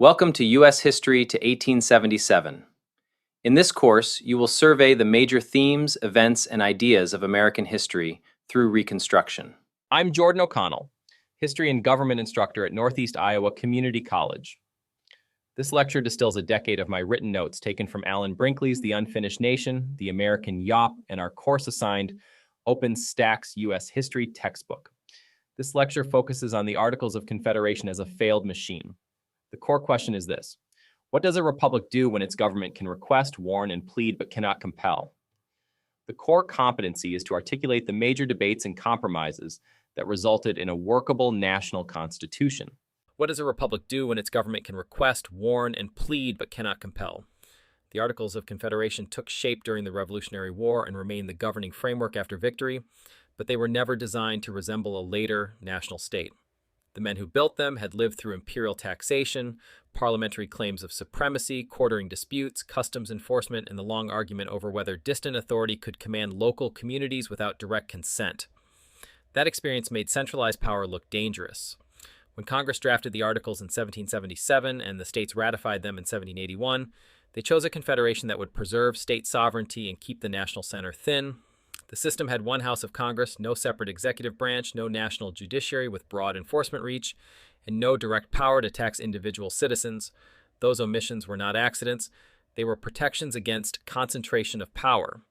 Welcome to U.S. History to 1877. In this course, you will survey the major themes, events, and ideas of American history through Reconstruction. I'm Jordan O'Connell, History and Government Instructor at Northeast Iowa Community College. This lecture distills a decade of my written notes taken from Alan Brinkley's The Unfinished Nation, The American Yawp, and our course-assigned OpenStax U.S. History textbook. This lecture focuses on the Articles of Confederation as a failed machine. The core question is this: what does a republic do when its government can request, warn, and plead but cannot compel? The core competency is to articulate the major debates and compromises that resulted in a workable national constitution. What does a republic do when its government can request, warn, and plead but cannot compel? The Articles of Confederation took shape during the Revolutionary War and remained the governing framework after victory, but they were never designed to resemble a later national state. The men who built them had lived through imperial taxation, parliamentary claims of supremacy, quartering disputes, customs enforcement, and the long argument over whether distant authority could command local communities without direct consent. That experience made centralized power look dangerous. When Congress drafted the Articles in 1777 and the states ratified them in 1781, they chose a confederation that would preserve state sovereignty and keep the national center thin. The system had one House of Congress, no separate executive branch, no national judiciary with broad enforcement reach, and no direct power to tax individual citizens. Those omissions were not accidents. They were protections against concentration of power.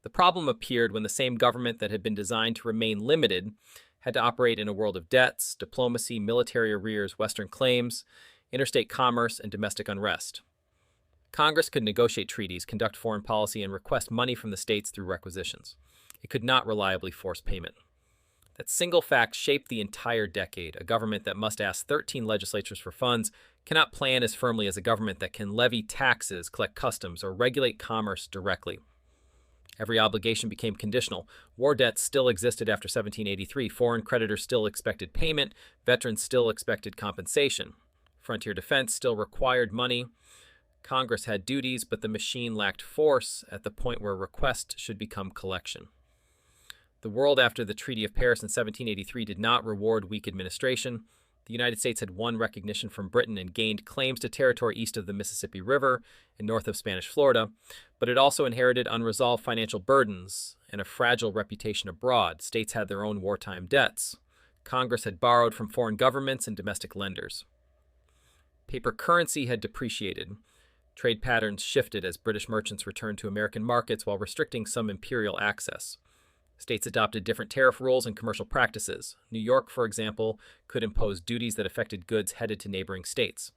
The problem appeared when the same government that had been designed to remain limited had to operate in a world of debts, diplomacy, military arrears, Western claims, interstate commerce, and domestic unrest. Congress could negotiate treaties, conduct foreign policy, and request money from the states through requisitions. It could not reliably force payment. That single fact shaped the entire decade. A government that must ask 13 legislatures for funds cannot plan as firmly as a government that can levy taxes, collect customs, or regulate commerce directly. Every obligation became conditional. War debts still existed after 1783. Foreign creditors still expected payment. Veterans still expected compensation. Frontier defense still required money. Congress had duties, but the machine lacked force at the point where request should become collection. The world after the Treaty of Paris in 1783 did not reward weak administration. The United States had won recognition from Britain and gained claims to territory east of the Mississippi River and north of Spanish Florida, but it also inherited unresolved financial burdens and a fragile reputation abroad. States had their own wartime debts. Congress had borrowed from foreign governments and domestic lenders. Paper currency had depreciated. Trade patterns shifted as British merchants returned to American markets while restricting some imperial access. States adopted different tariff rules and commercial practices. New York, for example, could impose duties that affected goods headed to neighboring states.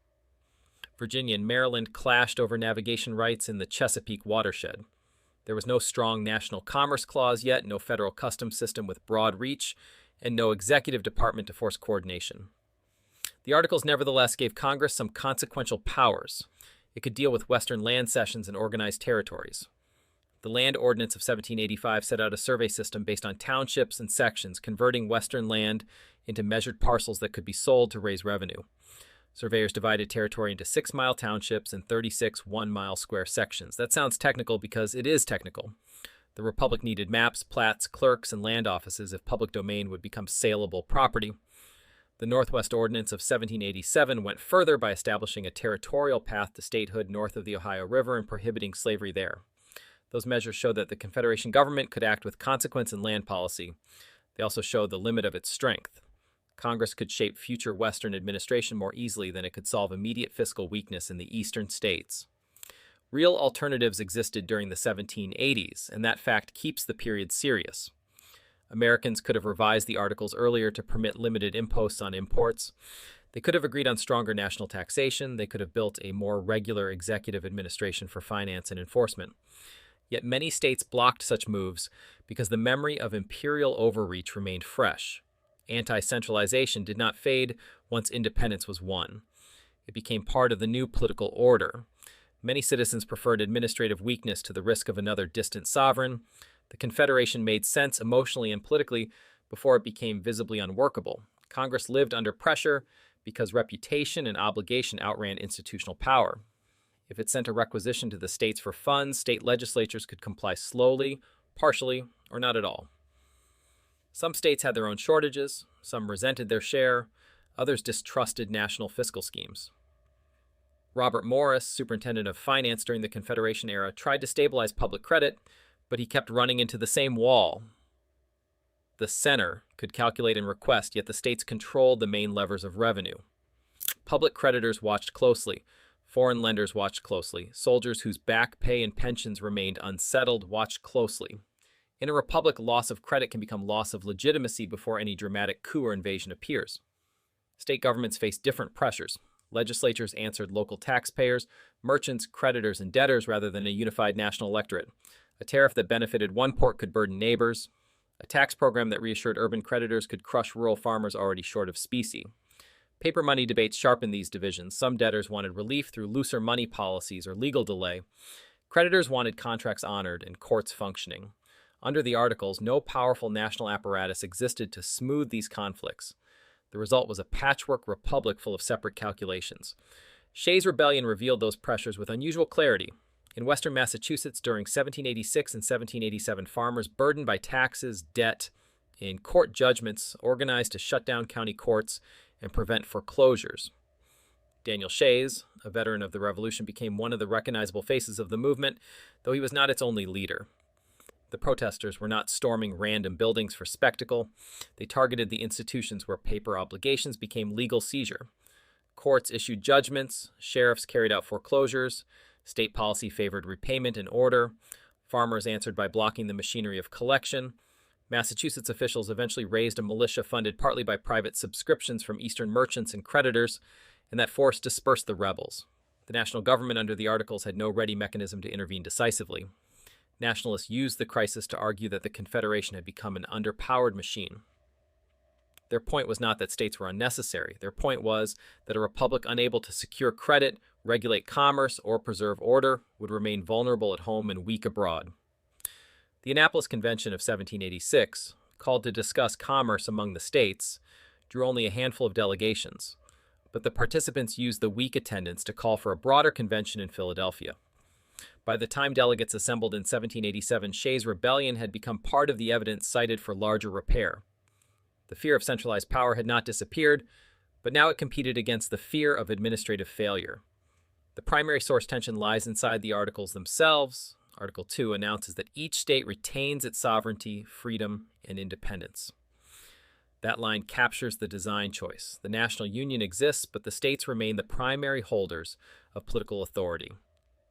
Virginia and Maryland clashed over navigation rights in the Chesapeake watershed. There was no strong national commerce clause yet, no federal customs system with broad reach, and no executive department to force coordination. The Articles nevertheless gave Congress some consequential powers. It could deal with Western land cessions and organized territories. The Land Ordinance of 1785 set out a survey system based on townships and sections, converting Western land into measured parcels that could be sold to raise revenue. Surveyors divided territory into 6-mile townships and 36 one-mile square sections. That sounds technical because it is technical. The Republic needed maps, plats, clerks, and land offices if public domain would become saleable property. The Northwest Ordinance of 1787 went further by establishing a territorial path to statehood north of the Ohio River and prohibiting slavery there. Those measures showed that the Confederation government could act with consequence in land policy. They also showed the limit of its strength. Congress could shape future Western administration more easily than it could solve immediate fiscal weakness in the eastern states. Real alternatives existed during the 1780s, and that fact keeps the period serious. Americans could have revised the Articles earlier to permit limited imposts on imports. They could have agreed on stronger national taxation. They could have built a more regular executive administration for finance and enforcement. Yet many states blocked such moves because the memory of imperial overreach remained fresh. Anti-centralization did not fade once independence was won. It became part of the new political order. Many citizens preferred administrative weakness to the risk of another distant sovereign. The Confederation made sense emotionally and politically before it became visibly unworkable. Congress lived under pressure because reputation and obligation outran institutional power. If it sent a requisition to the states for funds, state legislatures could comply slowly, partially, or not at all. Some states had their own shortages, some resented their share, others distrusted national fiscal schemes. Robert Morris, superintendent of finance during the Confederation era, tried to stabilize public credit, but he kept running into the same wall. The center could calculate and request, yet the states controlled the main levers of revenue. Public creditors watched closely. Foreign lenders watched closely. Soldiers whose back pay and pensions remained unsettled watched closely. In a republic, loss of credit can become loss of legitimacy before any dramatic coup or invasion appears. State governments faced different pressures. Legislatures answered local taxpayers, merchants, creditors, and debtors rather than a unified national electorate. A tariff that benefited one port could burden neighbors. A tax program that reassured urban creditors could crush rural farmers already short of specie. Paper money debates sharpened these divisions. Some debtors wanted relief through looser money policies or legal delay. Creditors wanted contracts honored and courts functioning. Under the Articles, no powerful national apparatus existed to smooth these conflicts. The result was a patchwork republic full of separate calculations. Shays' Rebellion revealed those pressures with unusual clarity. In western Massachusetts during 1786 and 1787, farmers burdened by taxes, debt, and court judgments organized to shut down county courts and prevent foreclosures. Daniel Shays, a veteran of the Revolution, became one of the recognizable faces of the movement, though he was not its only leader. The protesters were not storming random buildings for spectacle. They targeted the institutions where paper obligations became legal seizure. Courts issued judgments, sheriffs carried out foreclosures, state policy favored repayment and order, farmers answered by blocking the machinery of collection. Massachusetts officials eventually raised a militia funded partly by private subscriptions from Eastern merchants and creditors, and that force dispersed the rebels. The national government under the Articles had no ready mechanism to intervene decisively. Nationalists used the crisis to argue that the Confederation had become an underpowered machine. Their point was not that states were unnecessary. Their point was that a republic unable to secure credit, regulate commerce, or preserve order would remain vulnerable at home and weak abroad. The Annapolis Convention of 1786, called to discuss commerce among the states, drew only a handful of delegations, but the participants used the weak attendance to call for a broader convention in Philadelphia. By the time delegates assembled in 1787, Shays' Rebellion had become part of the evidence cited for larger repair. The fear of centralized power had not disappeared, but now it competed against the fear of administrative failure. The primary source tension lies inside the Articles themselves. Article 2 announces that each state retains its sovereignty, freedom, and independence. That line captures the design choice. The national union exists, but the states remain the primary holders of political authority.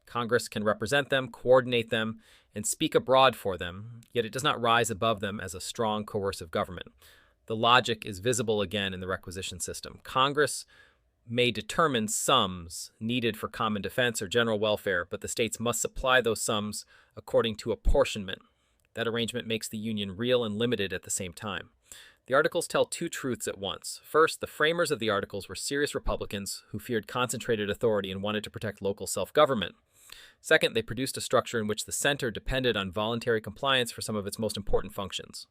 Congress can represent them, coordinate them, and speak abroad for them, yet it does not rise above them as a strong coercive government. The logic is visible again in the requisition system. Congress may determine sums needed for common defense or general welfare, but the states must supply those sums according to apportionment. That arrangement makes the union real and limited at the same time. The Articles tell two truths at once. First, the framers of the Articles were serious Republicans who feared concentrated authority and wanted to protect local self-government. Second, they produced a structure in which the center depended on voluntary compliance for some of its most important functions.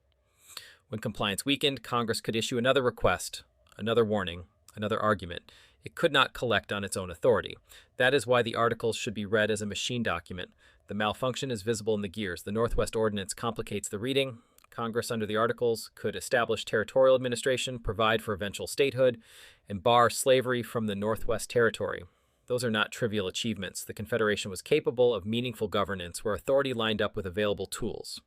When compliance weakened, Congress could issue another request, another warning, another argument. It could not collect on its own authority. That is why the Articles should be read as a machine document. The malfunction is visible in the gears. The Northwest Ordinance complicates the reading. Congress, under the Articles, could establish territorial administration, provide for eventual statehood, and bar slavery from the Northwest Territory. Those are not trivial achievements. The Confederation was capable of meaningful governance where authority lined up with available tools.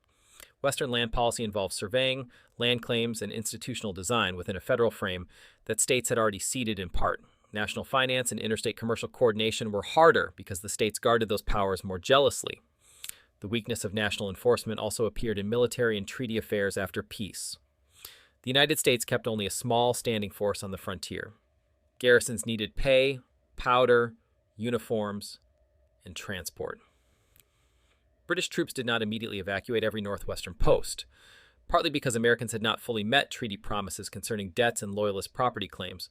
Western land policy involved surveying, land claims, and institutional design within a federal frame that states had already ceded in part. National finance and interstate commercial coordination were harder because the states guarded those powers more jealously. The weakness of national enforcement also appeared in military and treaty affairs after peace. The United States kept only a small standing force on the frontier. Garrisons needed pay, powder, uniforms, and transport. British troops did not immediately evacuate every northwestern post, partly because Americans had not fully met treaty promises concerning debts and loyalist property claims.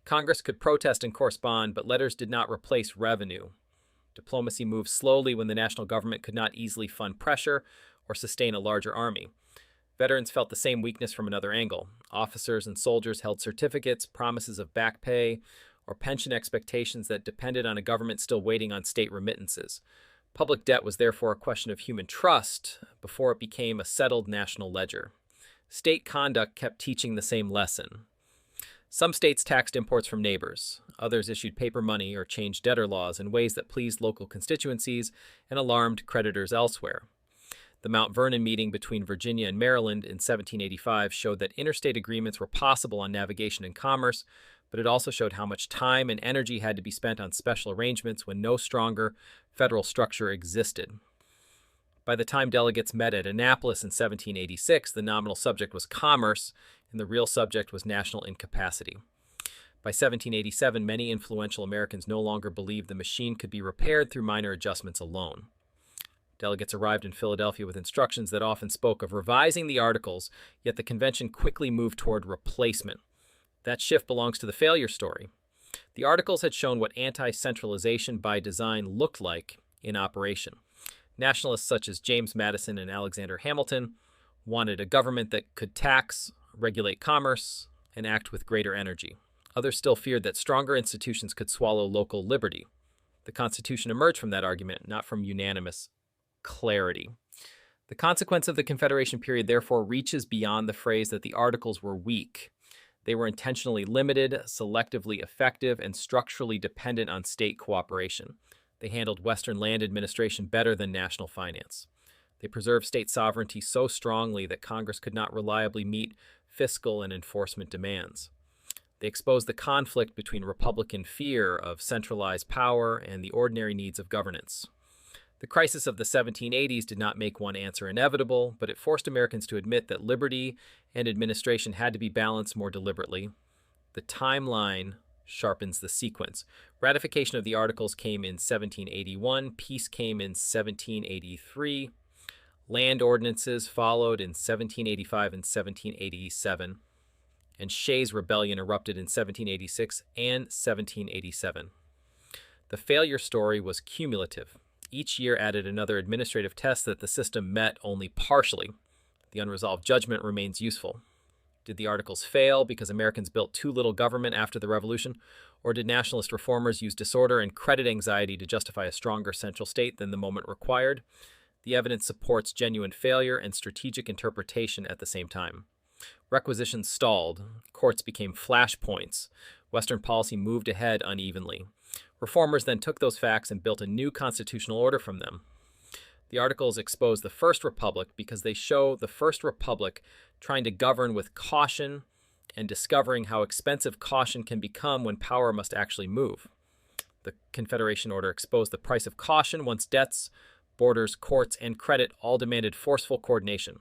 Congress could protest and correspond, but letters did not replace revenue. Diplomacy moved slowly when the national government could not easily fund pressure or sustain a larger army. Veterans felt the same weakness from another angle. Officers and soldiers held certificates, promises of back pay, or pension expectations that depended on a government still waiting on state remittances. Public debt was therefore a question of human trust before it became a settled national ledger. State conduct kept teaching the same lesson. Some states taxed imports from neighbors. Others issued paper money or changed debtor laws in ways that pleased local constituencies and alarmed creditors elsewhere. The Mount Vernon meeting between Virginia and Maryland in 1785 showed that interstate agreements were possible on navigation and commerce, but it also showed how much time and energy had to be spent on special arrangements when no stronger federal structure existed. By the time delegates met at Annapolis in 1786, the nominal subject was commerce, and the real subject was national incapacity. By 1787, many influential Americans no longer believed the machine could be repaired through minor adjustments alone. Delegates arrived in Philadelphia with instructions that often spoke of revising the Articles, yet the convention quickly moved toward replacement. That shift belongs to the failure story. The Articles had shown what anti-centralization by design looked like in operation. Nationalists such as James Madison and Alexander Hamilton wanted a government that could tax, regulate commerce, and act with greater energy. Others still feared that stronger institutions could swallow local liberty. The Constitution emerged from that argument, not from unanimous clarity. The consequence of the Confederation period therefore reaches beyond the phrase that the Articles were weak. They were intentionally limited, selectively effective, and structurally dependent on state cooperation. They handled Western land administration better than national finance. They preserved state sovereignty so strongly that Congress could not reliably meet fiscal and enforcement demands. They exposed the conflict between Republican fear of centralized power and the ordinary needs of governance. The crisis of the 1780s did not make one answer inevitable, but it forced Americans to admit that liberty and administration had to be balanced more deliberately. The timeline sharpens the sequence. Ratification of the Articles came in 1781, peace came in 1783, land ordinances followed in 1785 and 1787, and Shays' Rebellion erupted in 1786 and 1787. The failure story was cumulative. Each year added another administrative test that the system met only partially. The unresolved judgment remains useful. Did the Articles fail because Americans built too little government after the Revolution, or did nationalist reformers use disorder and credit anxiety to justify a stronger central state than the moment required? The evidence supports genuine failure and strategic interpretation at the same time. Requisitions stalled. Courts became flashpoints. Western policy moved ahead unevenly. Reformers then took those facts and built a new constitutional order from them. The Articles expose the First Republic because they show the First Republic trying to govern with caution and discovering how expensive caution can become when power must actually move. The Confederation order exposed the price of caution once debts, borders, courts, and credit all demanded forceful coordination.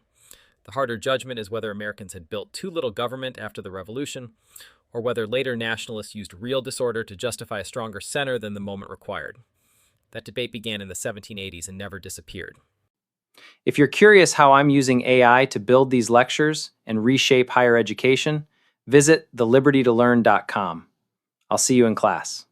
The harder judgment is whether Americans had built too little government after the Revolution, or whether later nationalists used real disorder to justify a stronger center than the moment required. That debate began in the 1780s and never disappeared. If you're curious how I'm using AI to build these lectures and reshape higher education, visit thelibertytolearn.com. I'll see you in class.